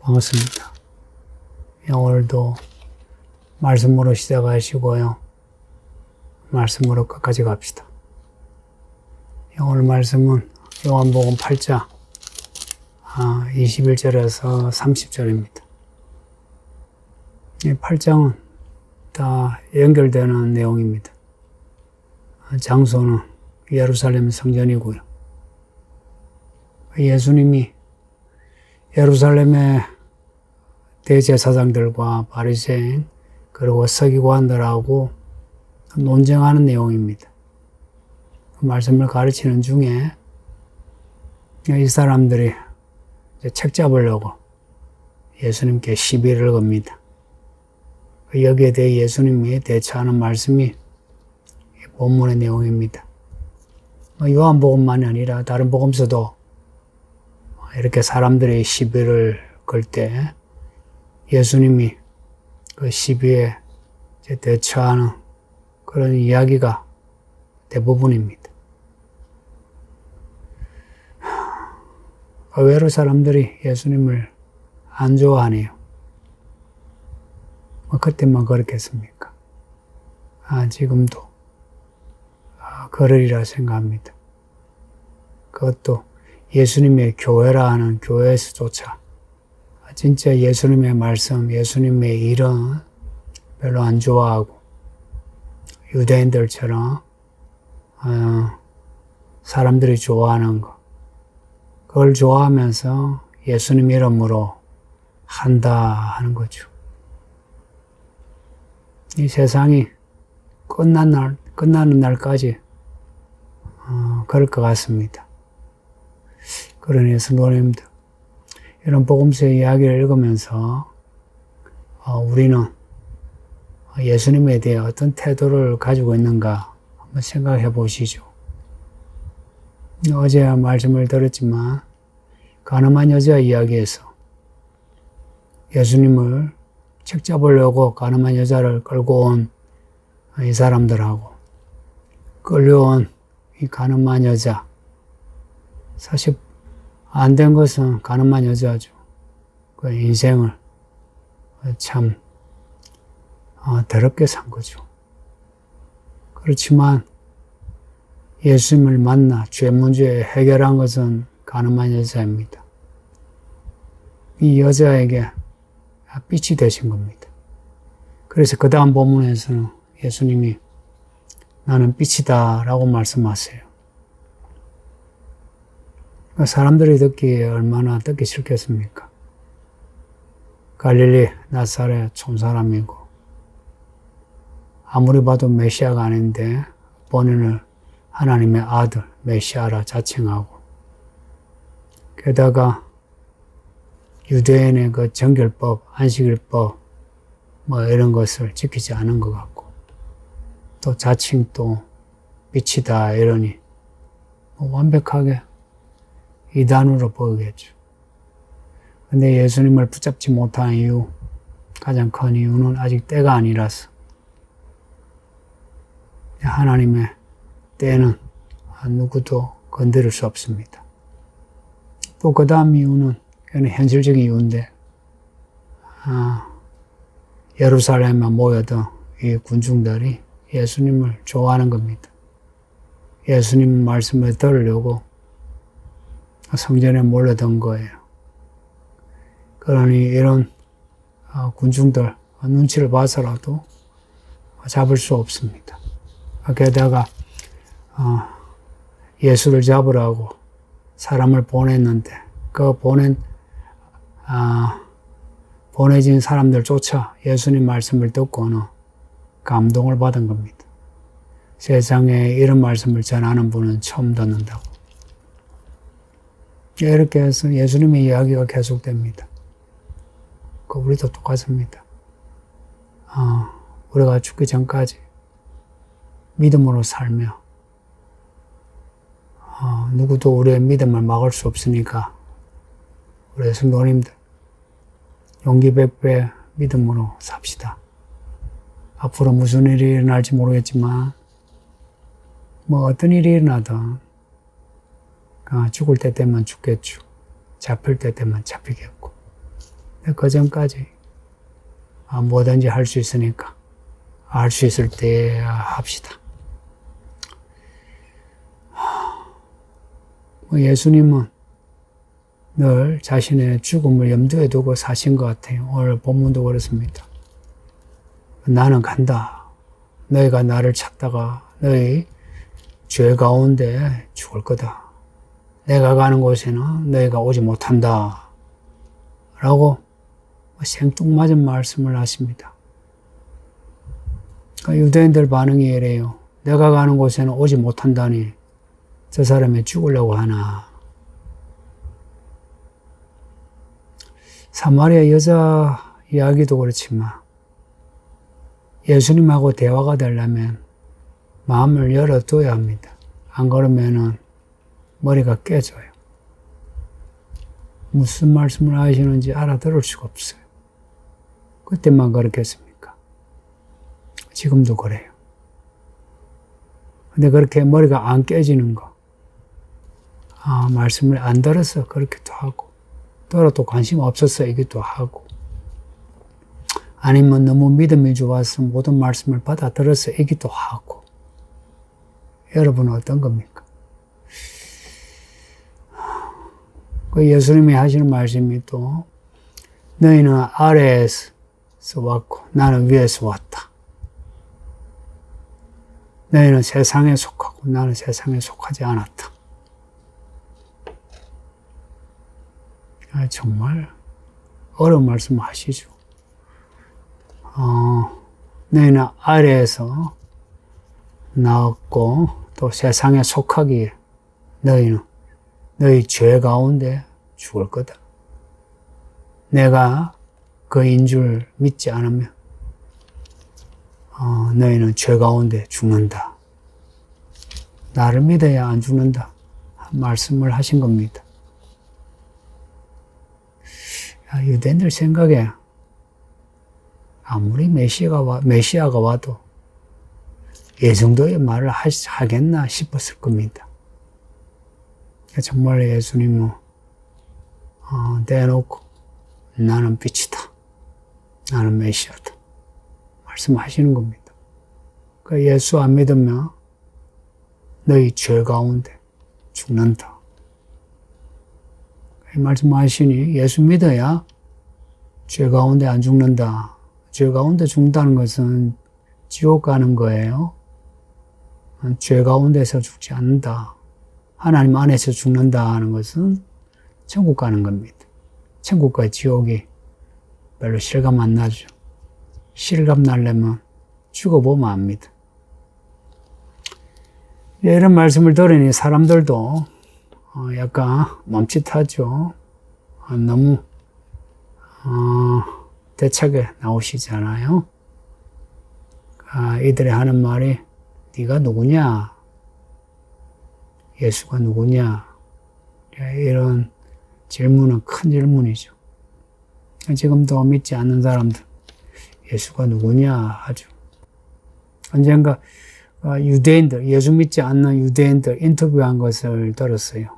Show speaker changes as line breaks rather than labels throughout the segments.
반갑습니다. 오늘도 말씀으로 시작하시고요. 말씀으로 끝까지 갑시다. 오늘 말씀은 요한복음 8장 21절에서 30절입니다. 이 8장은 다 연결되는 내용입니다. 장소는 예루살렘 성전이고요. 예수님이 예루살렘의 대제사장들과 바리새인 그리고 서기관들하고 논쟁하는 내용입니다. 그 말씀을 가르치는 중에 이 사람들이 책 잡으려고 예수님께 시비를 겁니다. 여기에 대해 예수님이 대처하는 말씀이 본문의 내용입니다. 요한복음만이 아니라 다른 복음서도 이렇게 사람들의 시비를 걸 때 예수님이 그 시비에 대처하는 그런 이야기가 대부분입니다. 의외로 사람들이 예수님을 안 좋아하네요. 그때만 그렇겠습니까? 지금도 그러리라 생각합니다. 그것도 예수님의 교회라 하는 교회에서조차 진짜 예수님의 말씀, 예수님의 일은 별로 안 좋아하고 유대인들처럼 사람들이 좋아하는 거 그걸 좋아하면서 예수님 이름으로 한다 하는 거죠. 이 세상이 끝나는 날까지 그럴 것 같습니다. 그러니 성도님들, 이런 복음서의 이야기를 읽으면서 우리는 예수님에 대해 어떤 태도를 가지고 있는가 한번 생각해 보시죠. 어제 말씀을 들었지만 가늠한 여자 이야기에서 예수님을 책 잡으려고 가늠한 여자를 끌고 온 이 사람들하고 끌려온 이 가늠한 여자, 사실 안 된 것은 가늠한 여자죠. 그 인생을 참 더럽게 산 거죠. 그렇지만 예수님을 만나 죄 문제 해결한 것은 가늠한 여자입니다. 이 여자에게 빛이 되신 겁니다. 그래서 그 다음 본문에서는 예수님이 나는 빛이다 라고 말씀하세요. 사람들이 듣기에 얼마나 듣기 싫겠습니까? 갈릴리 나사렛 촌사람이고 아무리 봐도 메시아가 아닌데 본인을 하나님의 아들 메시아라 자칭하고 게다가 유대인의 그 정결법, 안식일법 이런 것을 지키지 않은 것 같고 또 자칭 또 빛이다 이러니 완벽하게 이단으로 보이겠죠. 근데 예수님을 붙잡지 못한 이유, 가장 큰 이유는 아직 때가 아니라서. 하나님의 때는 누구도 건드릴 수 없습니다. 또 그 다음 이유는 그냥 현실적인 이유인데, 예루살렘에 모여든 이 군중들이 예수님을 좋아하는 겁니다. 예수님 말씀을 들으려고 성전에 몰려든 거예요. 그러니 이런 군중들 눈치를 봐서라도 잡을 수 없습니다. 게다가 예수를 잡으라고 사람을 보냈는데 그 보내진 사람들조차 예수님 말씀을 듣고는 감동을 받은 겁니다. 세상에 이런 말씀을 전하는 분은 처음 듣는다고. 이렇게 해서 예수님의 이야기가 계속됩니다. 우리도 똑같습니다. 우리가 죽기 전까지 믿음으로 살며 누구도 우리의 믿음을 막을 수 없으니까 우리 성도님들 용기 100배 믿음으로 삽시다. 앞으로 무슨 일이 일어날지 모르겠지만 어떤 일이 일어나든 죽을 때 되면 죽겠죠. 잡힐 때 되면 잡히겠고 그 전까지 뭐든지 할 수 있으니까 할 수 있을 때 합시다. 예수님은 늘 자신의 죽음을 염두에 두고 사신 것 같아요. 오늘 본문도 그렇습니다. 나는 간다. 너희가 나를 찾다가 너희 죄 가운데 죽을 거다. 내가 가는 곳에는 너희가 오지 못한다. 라고 생뚱맞은 말씀을 하십니다. 그러니까 유대인들 반응이 이래요. 내가 가는 곳에는 오지 못한다니 저 사람이 죽으려고 하나. 사마리아 여자 이야기도 그렇지만 예수님하고 대화가 되려면 마음을 열어둬야 합니다. 안 그러면은 머리가 깨져요. 무슨 말씀을 하시는지 알아들을 수가 없어요. 그때만 그렇겠습니까? 지금도 그래요. 근데 그렇게 머리가 안 깨지는 거, 말씀을 안 들어서 그렇기도 하고, 들어도 관심 없었어이기도 하고, 아니면 너무 믿음이 좋아서 모든 말씀을 받아들어서이기도 하고, 여러분은 어떤 겁니까? 그 예수님이 하시는 말씀이 또 너희는 아래에서 왔고 나는 위에서 왔다. 너희는 세상에 속하고 나는 세상에 속하지 않았다. 정말 어려운 말씀 하시죠. 너희는 아래에서 나왔고 또 세상에 속하기에 너희는 너희 죄 가운데 죽을 거다. 내가 그인 줄 믿지 않으면 너희는 죄 가운데 죽는다. 나를 믿어야 안 죽는다. 말씀을 하신 겁니다. 유대인들 생각에 아무리 메시아가 와도 이 정도의 말을 하겠나 싶었을 겁니다. 정말 예수님은 대놓고 나는 빛이다. 나는 메시아다. 말씀하시는 겁니다. 그러니까 예수 안 믿으면 너희 죄 가운데 죽는다. 이 말씀하시니 예수 믿어야 죄 가운데 안 죽는다. 죄 가운데 죽는다는 것은 지옥 가는 거예요. 죄 가운데서 죽지 않는다. 하나님 안에서 죽는다 하는 것은 천국 가는 겁니다. 천국과 지옥이 별로 실감 안 나죠. 실감 나려면 죽어보면 압니다. 이런 말씀을 들으니 사람들도 약간 멈칫하죠. 너무 대차게 나오시잖아요. 이들이 하는 말이 네가 누구냐? 예수가 누구냐? 이런 질문은 큰 질문이죠. 지금도 믿지 않는 사람들 예수가 누구냐 하죠. 언젠가 유대인들, 예수 믿지 않는 유대인들 인터뷰한 것을 들었어요.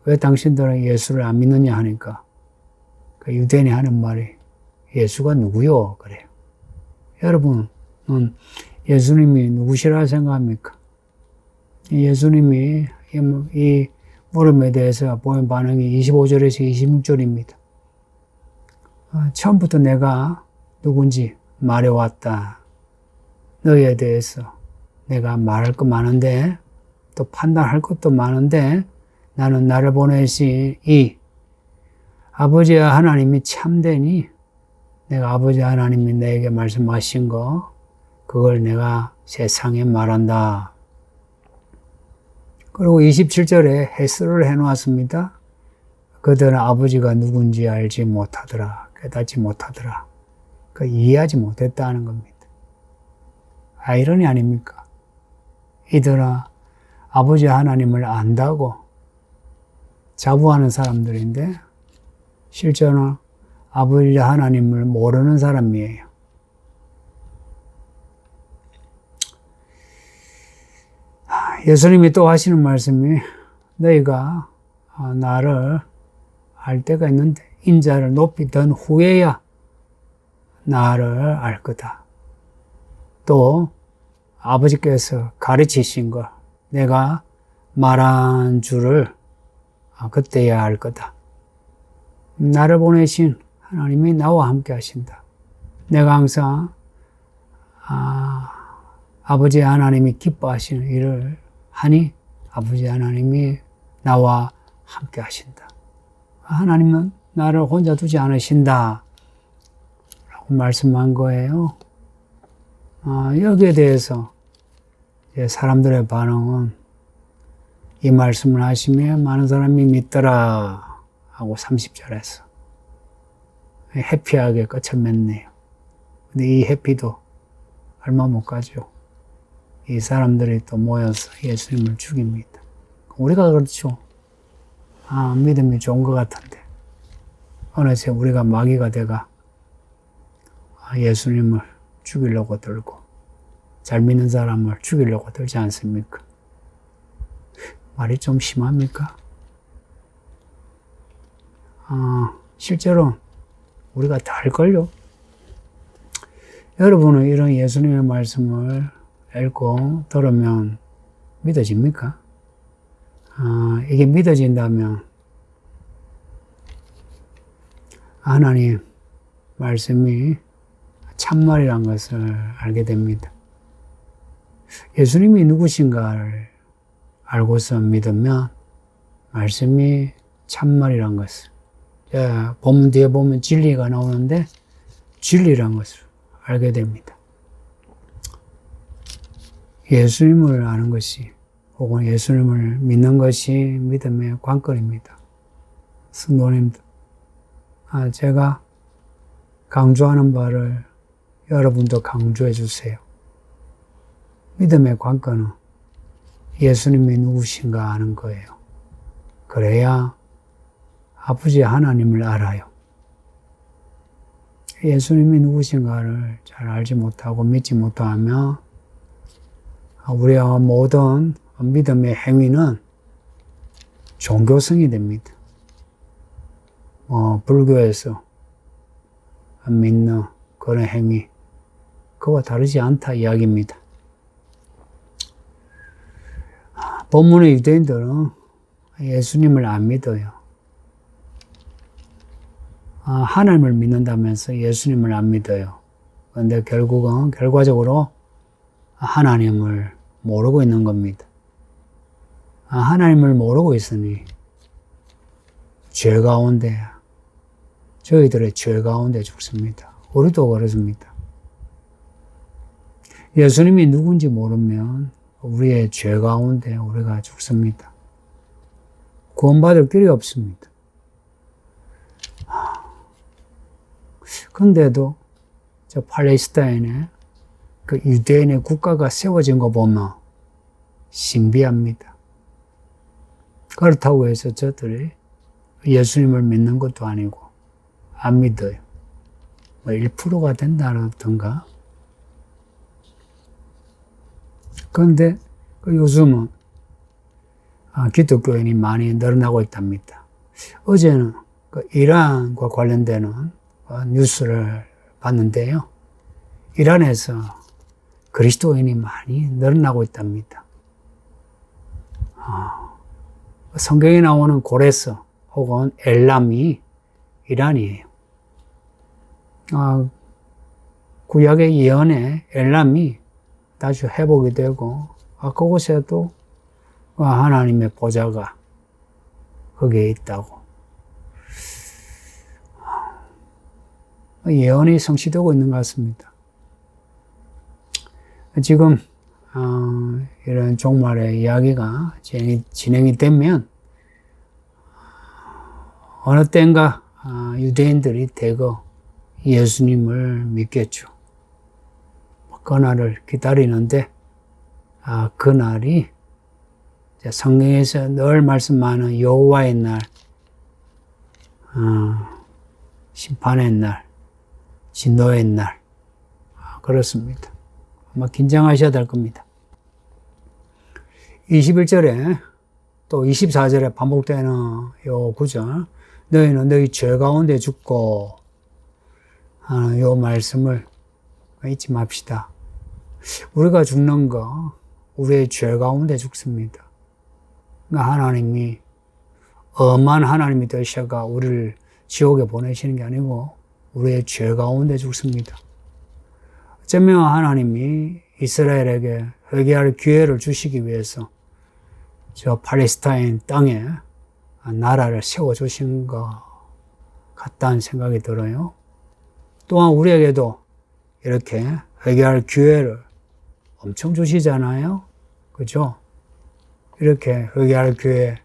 왜 당신들은 예수를 안 믿느냐 하니까 그 유대인이 하는 말이 예수가 누구요? 그래요. 여러분은 예수님이 누구시라 생각합니까? 예수님이 이 물음에 대해서 보인 반응이 25절에서 26절입니다. 처음부터 내가 누군지 말해왔다. 너희에 대해서 내가 말할 것 많은데 또 판단할 것도 많은데 나는 나를 보내신 이 아버지 하나님이 참되니 내가 아버지 하나님이 내게 말씀하신 거 그걸 내가 세상에 말한다. 그리고 27절에 해설을 해놓았습니다. 그들은 아버지가 누군지 알지 못하더라. 깨닫지 못하더라. 이해하지 못했다는 겁니다. 아이러니 아닙니까? 이들은 아버지 하나님을 안다고 자부하는 사람들인데 실제는 아버지 하나님을 모르는 사람이에요. 예수님이 또 하시는 말씀이 너희가 나를 알 때가 있는데 인자를 높이 든 후에야 나를 알 거다. 또 아버지께서 가르치신 것, 내가 말한 줄을 그때야 알 거다. 나를 보내신 하나님이 나와 함께 하신다. 내가 항상 아버지 하나님이 기뻐하시는 일을 하니 아버지 하나님이 나와 함께 하신다. 하나님은 나를 혼자 두지 않으신다 라고 말씀한 거예요. 여기에 대해서 사람들의 반응은 이 말씀을 하시면 많은 사람이 믿더라 하고 30절에서 해피하게 끝을 맺네요. 근데 이 해피도 얼마 못 가죠. 이 사람들이 또 모여서 예수님을 죽입니다. 우리가 그렇죠. 믿음이 좋은 것 같은데 어느새 우리가 마귀가 돼가 예수님을 죽이려고 들고 잘 믿는 사람을 죽이려고 들지 않습니까? 말이 좀 심합니까? 실제로 우리가 다 알걸요. 여러분은 이런 예수님의 말씀을 읽고 들으면 믿어집니까? 이게 믿어진다면 하나님 말씀이 참말이란 것을 알게 됩니다. 예수님이 누구신가를 알고서 믿으면 말씀이 참말이란 것을, 본문 뒤에 보면 진리가 나오는데 진리란 것을 알게 됩니다. 예수님을 아는 것이 혹은 예수님을 믿는 것이 믿음의 관건입니다. 성도님들, 제가 강조하는 바를 여러분도 강조해 주세요. 믿음의 관건은 예수님이 누구신가 아는 거예요. 그래야 아버지 하나님을 알아요. 예수님이 누구신가를 잘 알지 못하고 믿지 못하면 우리의 모든 믿음의 행위는 종교성이 됩니다. 불교에서 믿는 그런 행위, 그와 다르지 않다 이야기입니다. 본문의 유대인들은 예수님을 안 믿어요. 하나님을 믿는다면서 예수님을 안 믿어요. 그런데 결과적으로 하나님을 모르고 있는 겁니다. 하나님을 모르고 있으니 죄 가운데, 저희들의 죄 가운데 죽습니다. 우리도 그렇습니다. 예수님이 누군지 모르면 우리의 죄 가운데 우리가 죽습니다. 구원받을 길이 없습니다. 그런데도 저 팔레스타인에 그 유대인의 국가가 세워진 거 보면 신비합니다. 그렇다고 해서 저들이 예수님을 믿는 것도 아니고 안 믿어요. 1%가 된다던가. 그런데 요즘은 기독교인이 많이 늘어나고 있답니다. 어제는 이란과 관련되는 뉴스를 봤는데요. 이란에서 그리스도인이 많이 늘어나고 있답니다. 성경에 나오는 고레스 혹은 엘람이 이란이에요. 구약의 예언에 엘람이 다시 회복이 되고 그곳에도 하나님의 보좌가 거기에 있다고. 예언이 성취되고 있는 것 같습니다. 지금 이런 종말의 이야기가 진행이 되면 어느 때인가 유대인들이 대거 예수님을 믿겠죠. 그날을 기다리는데 그날이 성경에서 늘 말씀하는 여호와의 날, 심판의 날, 진노의 날, 그렇습니다. 아마 긴장하셔야 될 겁니다. 21절에 또 24절에 반복되는 요 구절, 너희는 너희 죄 가운데 죽고 하는 요 말씀을 잊지 맙시다. 우리가 죽는 거 우리의 죄 가운데 죽습니다. 그러니까 하나님이 엄한 하나님이 되셔가 우리를 지옥에 보내시는 게 아니고 우리의 죄 가운데 죽습니다. 어쩌면 하나님이 이스라엘에게 회개할 기회를 주시기 위해서 저 팔레스타인 땅에 나라를 세워주신 것 같다는 생각이 들어요. 또한 우리에게도 이렇게 회개할 기회를 엄청 주시잖아요. 그죠? 이렇게 회개할 기회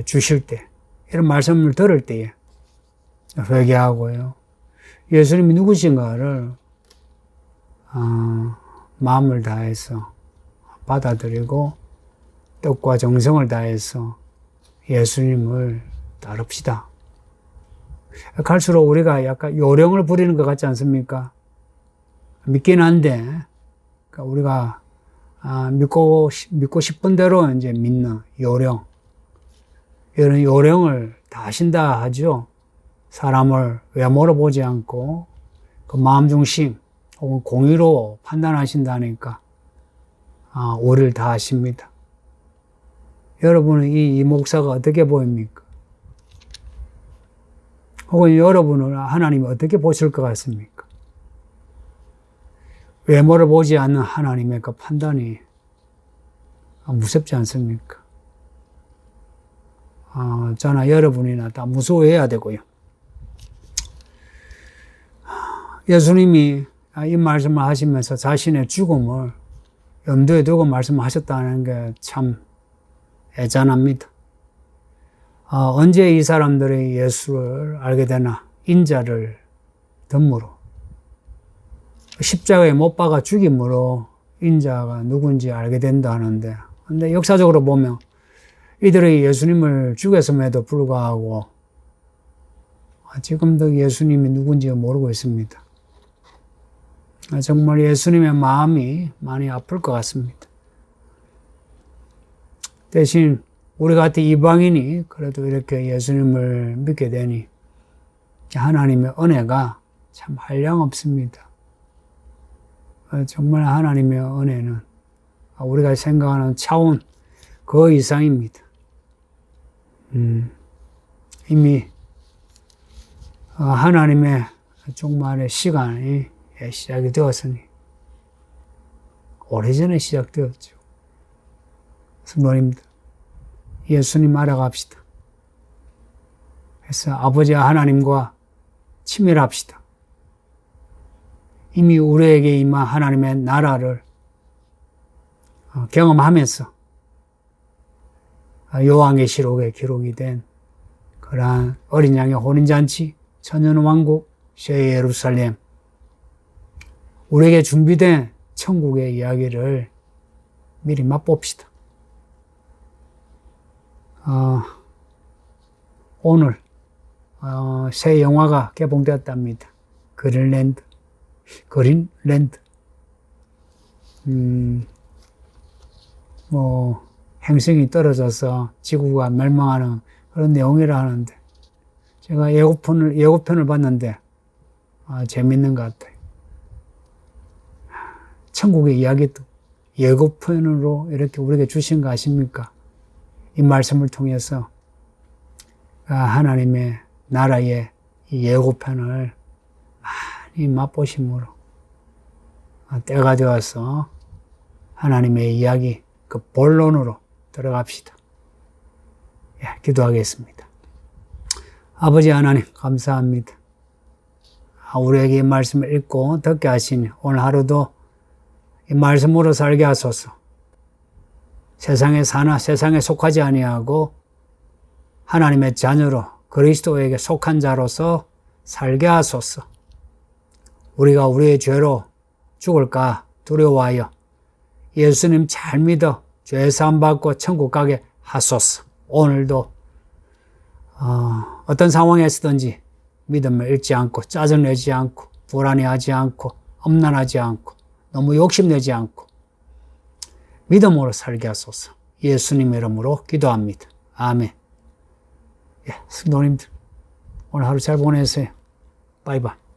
주실 때, 이런 말씀을 들을 때에 회개하고요. 예수님이 누구신가를 마음을 다해서 받아들이고 뜻과 정성을 다해서 예수님을 따릅시다. 갈수록 우리가 약간 요령을 부리는 것 같지 않습니까? 믿긴 한데, 우리가 믿고 싶은 대로 이제 믿는 요령, 이런 요령을 다 하신다 하죠. 사람을 외모로 보지 않고 그 마음 중심 혹은 공의로 판단하신다니까 오를 다 하십니다. 여러분은 이 목사가 어떻게 보입니까? 혹은 여러분을 하나님이 어떻게 보실 것 같습니까? 외모를 보지 않는 하나님의 그 판단이 무섭지 않습니까? 저나 여러분이나 다 무서워해야 되고요. 예수님이 이 말씀을 하시면서 자신의 죽음을 염두에 두고 말씀하셨다는 게 참 애잔합니다. 언제 이 사람들이 예수를 알게 되나? 인자를 덤으로, 십자가에 못 박아 죽임으로 인자가 누군지 알게 된다 하는데, 근데 역사적으로 보면 이들이 예수님을 죽였음에도 불구하고 지금도 예수님이 누군지 모르고 있습니다. 정말 예수님의 마음이 많이 아플 것 같습니다. 대신 우리 같은 이방인이 그래도 이렇게 예수님을 믿게 되니 하나님의 은혜가 참 한량없습니다. 정말 하나님의 은혜는 우리가 생각하는 차원 그 이상입니다. 이미 하나님의 종말의 시간이 시작이 되었으니 오래전에 시작되었죠. 성도님들, 예수님 알아갑시다. 그래서 아버지 하나님과 친밀합시다. 이미 우리에게 임한 하나님의 나라를 경험하면서 요한계시록에 기록이 된 그러한 어린 양의 혼인잔치, 천년왕국, 새 예루살렘, 우리에게 준비된 천국의 이야기를 미리 맛봅시다. 오늘 새 영화가 개봉되었답니다. 그린랜드. 행성이 떨어져서 지구가 멸망하는 그런 내용이라 하는데, 제가 예고편을 봤는데 재밌는 것 같아요. 천국의 이야기도 예고편으로 이렇게 우리에게 주신 거 아십니까? 이 말씀을 통해서 하나님의 나라의 이 예고편을 많이 맛보심으로 때가 되어서 하나님의 이야기 그 본론으로 들어갑시다. 기도하겠습니다. 아버지 하나님 감사합니다. 우리에게 이 말씀을 읽고 듣게 하시니 오늘 하루도 이 말씀으로 살게 하소서. 세상에 사나 세상에 속하지 아니하고 하나님의 자녀로 그리스도에게 속한 자로서 살게 하소서. 우리가 우리의 죄로 죽을까 두려워하여 예수님 잘 믿어 죄사함 받고 천국 가게 하소서. 오늘도 어떤 상황에서든지 믿음을 잃지 않고 짜증내지 않고 불안해하지 않고 엄난하지 않고 너무 욕심내지 않고 믿음으로 살게 하소서. 예수님 이름으로 기도합니다. 아멘. 성도님들, 오늘 하루 잘 보내세요. 바이바이.